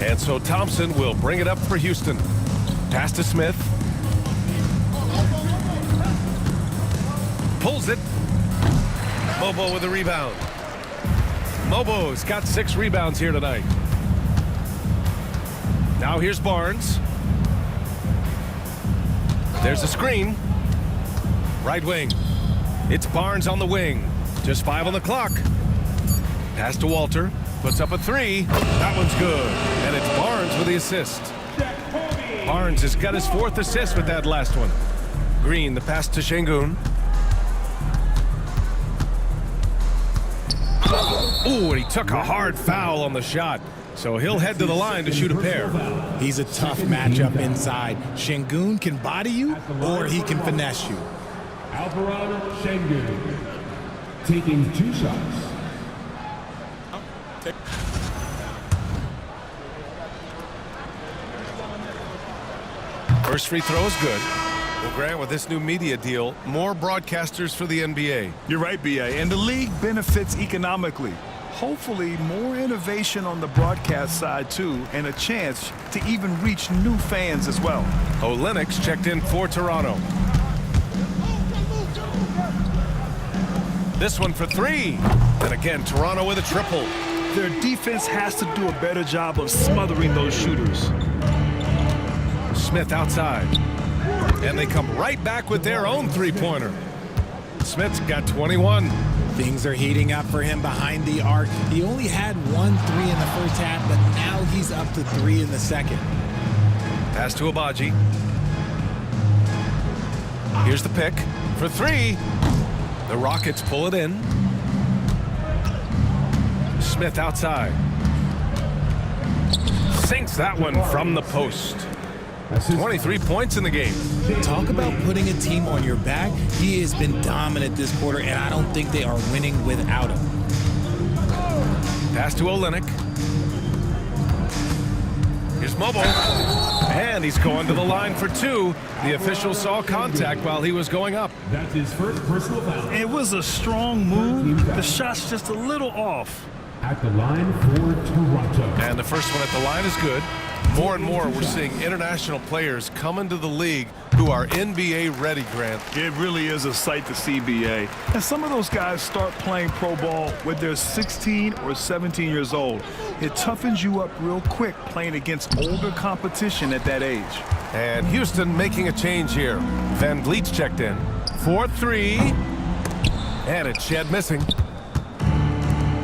Speaker 2: And so Thompson will bring it up for Houston. Pass to Smith. Pulls it. Mobo with a rebound. Mobo's got 6 rebounds here tonight. Now here's Barnes. There's a screen. Right wing. It's Barnes on the wing. Just 5 on the clock. Pass to Walter. Puts up a 3. That one's good. And it's Barnes with the assist. Barnes has got his 4th assist with that last one. Green, the pass to Şengün. Ooh, and he took a hard foul on the shot. So he'll head to the line to shoot a pair.
Speaker 4: He's a tough matchup inside. Şengün can body you, or he can finesse you.
Speaker 6: Alvarado Şengün taking 2 shots.
Speaker 2: First free throw is good. Well, Grant, with this new media deal, more broadcasters for the NBA.
Speaker 3: You're right, BA. And the league benefits economically. Hopefully, more innovation on the broadcast side, too, and a chance to even reach new fans as well.
Speaker 2: Olenek's checked in for Toronto. This one for 3. And again, Toronto with a triple.
Speaker 3: Their defense has to do a better job of smothering those shooters.
Speaker 2: Smith outside. And they come right back with their own three-pointer. Smith's got 21.
Speaker 4: Things are heating up for him behind the arc. He only had 1 3 in the first half, but now he's up to 3 in the second.
Speaker 2: Pass to Abaji. Here's the pick for 3. The Rockets pull it in. Smith outside. Sinks that one from the post. 23 points in the game.
Speaker 4: Talk about putting a team on your back. He has been dominant this quarter, and I don't think they are winning without him.
Speaker 2: Pass to Olenek. Here's Mobo. And he's going to the line for 2. The official saw contact while he was going up.
Speaker 6: That's his first personal foul.
Speaker 3: It was a strong move. The shot's just a little off.
Speaker 6: At the line for Toronto.
Speaker 2: And the first one at the line is good. More and more, we're seeing international players come into the league who are NBA ready, Grant.
Speaker 3: It really is a sight to see, BA. And some of those guys start playing pro ball when they're 16 or 17 years old. It toughens you up real quick playing against older competition at that age.
Speaker 2: And Houston making a change here. Van Vliet's checked in. 4-3. And it's Shed missing.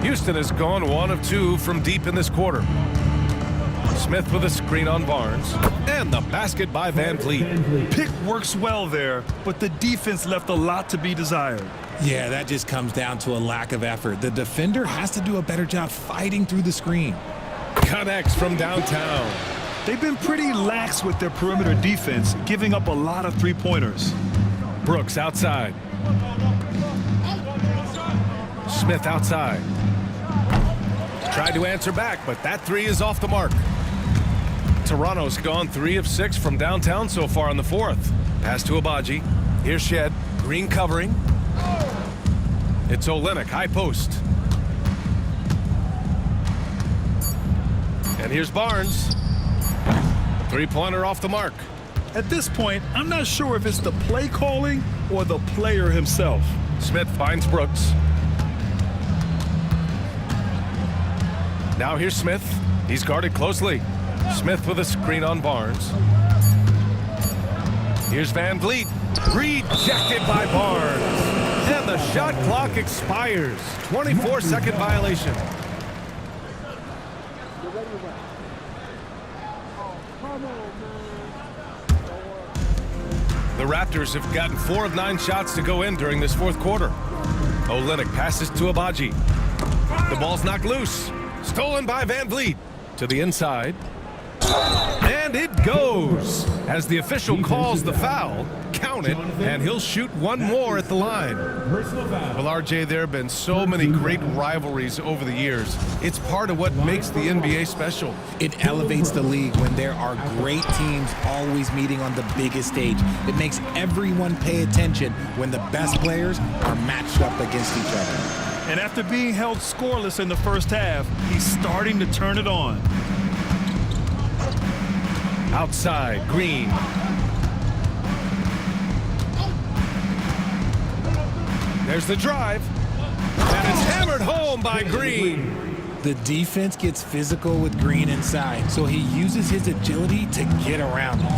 Speaker 2: Houston has gone 1 of 2 from deep in this quarter. Smith with a screen on Barnes. And the basket by Van Vliet.
Speaker 3: Pick works well there, but the defense left a lot to be desired.
Speaker 4: Yeah, that just comes down to a lack of effort. The defender has to do a better job fighting through the screen.
Speaker 2: Connects from downtown.
Speaker 3: They've been pretty lax with their perimeter defense, giving up a lot of three-pointers.
Speaker 2: Brooks outside. Smith outside. Tried to answer back, but that three is off the mark. Toronto's gone 3 of 6 from downtown so far in the fourth. Pass to Abaji. Here's Shed. Green covering. It's Olynyk, high post. And here's Barnes. Three-pointer off the mark.
Speaker 3: At this point, I'm not sure if it's the play calling or the player himself.
Speaker 2: Smith finds Brooks. Now here's Smith. He's guarded closely. Smith with a screen on Barnes. Here's Van Vliet. Rejected by Barnes. And the shot clock expires. 24-second violation. The Raptors have gotten 4 of 9 shots to go in during this fourth quarter. Olynyk passes to Abaji. The ball's knocked loose. Stolen by Van Vliet. To the inside. And it goes. As the official calls the foul, count it, and he'll shoot one more at the line. Well, RJ, there have been so many great rivalries over the years. It's part of what makes the NBA special.
Speaker 4: It elevates the league when there are great teams always meeting on the biggest stage. It makes everyone pay attention when the best players are matched up against each other.
Speaker 3: And after being held scoreless in the first half, he's starting to turn it on.
Speaker 2: Outside, Green. There's the drive. And it's hammered home by Green.
Speaker 4: The defense gets physical with Green inside, so he uses his agility to get around him.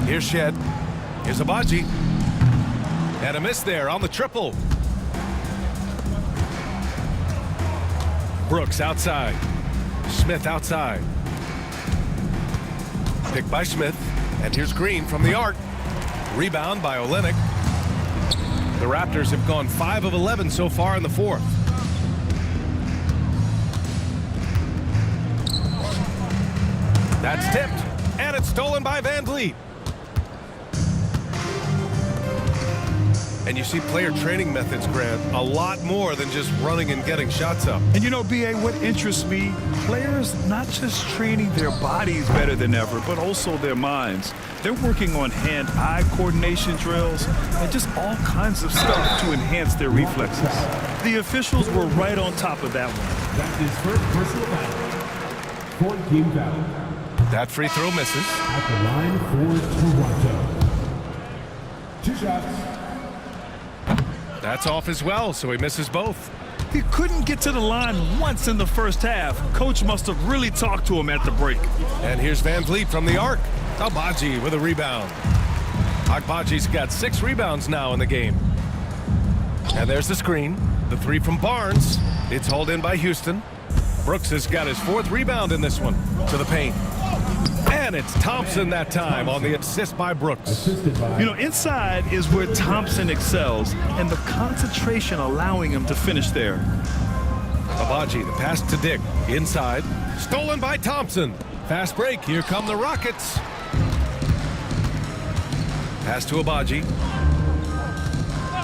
Speaker 2: Here's Shed. Here's Abaji. And a miss there on the triple. Brooks outside. Smith outside. Picked by Smith. And here's Green from the arc. Rebound by Olynyk. The Raptors have gone 5 of 11 so far in the fourth. That's tipped. And it's stolen by Van Vliet. And you see player training methods, Grant, a lot more than just running and getting shots up.
Speaker 3: And you know, B.A., what interests me, players not just training their bodies better than ever, but also their minds. They're working on hand-eye coordination drills and just all kinds of stuff to enhance their reflexes. The officials were right on top of that one.
Speaker 6: That's his first personal foul. 4-team foul.
Speaker 2: That free throw misses.
Speaker 6: At the line for Toronto. 2 shots.
Speaker 2: That's off as well, so he misses both.
Speaker 3: He couldn't get to the line once in the first half. Coach must have really talked to him at the break.
Speaker 2: And here's Van Vliet from the arc. Abaji with a rebound. Agbaji's got 6 rebounds now in the game. And there's the screen. The 3 from Barnes. It's hauled in by Houston. Brooks has got his 4th rebound in this one. To the paint. And it's Thompson that time on the assist by Brooks.
Speaker 3: You know, inside is where Thompson excels, and the concentration allowing him to finish there.
Speaker 2: Abaji, the pass to Dick. Inside. Stolen by Thompson. Fast break. Here come the Rockets. Pass to Abaji.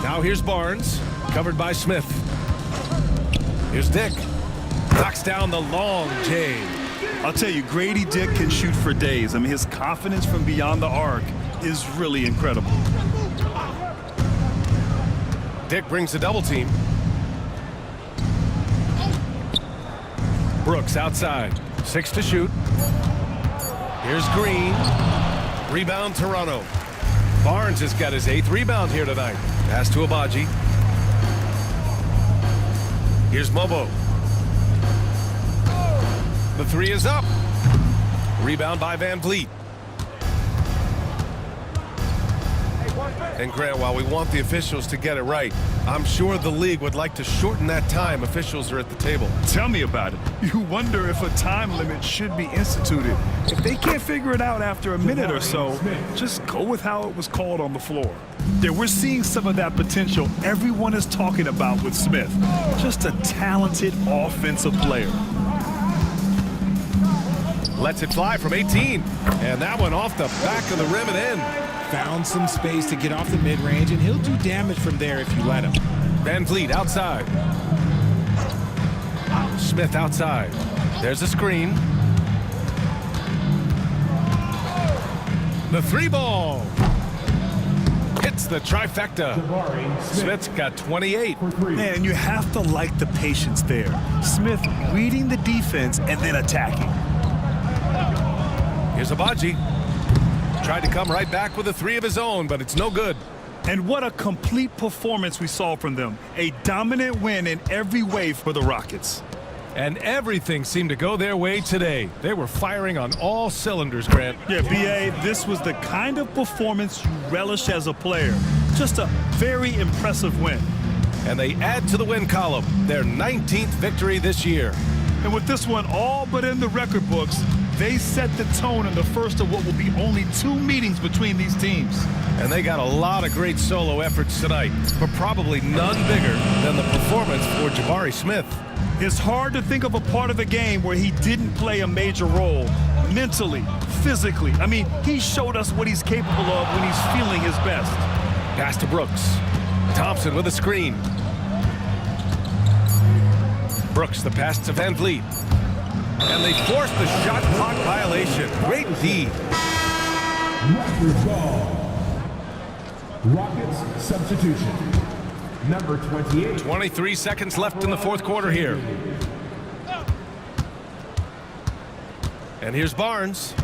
Speaker 2: Now here's Barnes. Covered by Smith. Here's Dick. Knocks down the long J.
Speaker 3: I'll tell you, Grady Dick can shoot for days. I mean, his confidence from beyond the arc is really incredible.
Speaker 2: Dick brings the double team. Brooks outside. 6 to shoot. Here's Green. Rebound Toronto. Barnes has got his 8th rebound here tonight. Pass to Abaji. Here's Mobo. The 3 is up. Rebound by Van Vliet. And Grant, while we want the officials to get it right, I'm sure the league would like to shorten that time officials are at the table.
Speaker 3: Tell me about it. You wonder if a time limit should be instituted. If they can't figure it out after a minute or so, just go with how it was called on the floor. Yeah, we're seeing some of that potential everyone is talking about with Smith. Just a talented offensive player.
Speaker 2: Lets it fly from 18. And that one off the back of the rim and in.
Speaker 4: Found some space to get off the mid-range, and he'll do damage from there if you let him.
Speaker 2: Van Vliet outside. Smith outside. There's a screen. The three ball. Hits the trifecta. Smith's got 28.
Speaker 3: Man, you have to like the patience there. Smith reading the defense and then attacking.
Speaker 2: Here's Abaji. Tried to come right back with a three of his own, but it's no good.
Speaker 3: And what a complete performance we saw from them. A dominant win in every way for the Rockets.
Speaker 2: And everything seemed to go their way today. They were firing on all cylinders, Grant.
Speaker 3: Yeah, B.A., this was the kind of performance you relish as a player. Just a very impressive win.
Speaker 2: And they add to the win column, their 19th victory this year.
Speaker 3: And with this one all but in the record books, they set the tone in the first of what will be only 2 meetings between these teams.
Speaker 2: And they got a lot of great solo efforts tonight, but probably none bigger than the performance for Jabari Smith.
Speaker 3: It's hard to think of a part of the game where he didn't play a major role, mentally, physically. I mean, he showed us what he's capable of when he's feeling his best.
Speaker 2: Pass to Brooks. Thompson with a screen. Brooks, the pass to Van Vliet. And they forced the shot clock violation. Great D.
Speaker 6: Raptors ball. Rockets substitution. Number 28.
Speaker 2: 23 seconds left in the fourth quarter here. And here's Barnes.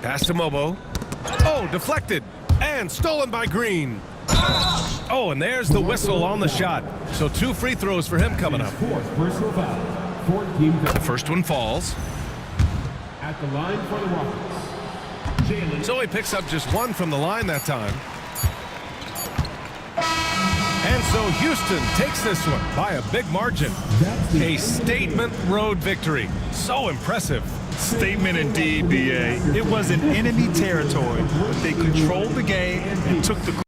Speaker 2: Pass to Mobo. Oh, deflected. And stolen by Green. Oh, and there's the whistle on the shot. So 2 free throws for him coming up.
Speaker 6: Fourth personal foul.
Speaker 2: The first one falls.
Speaker 6: At the line for the Rockets.
Speaker 2: So he picks up just 1 from the line that time. And so Houston takes this one by a big margin. A statement road victory. So impressive.
Speaker 3: Statement indeed, B.A. It was in enemy territory, but they controlled the game and took the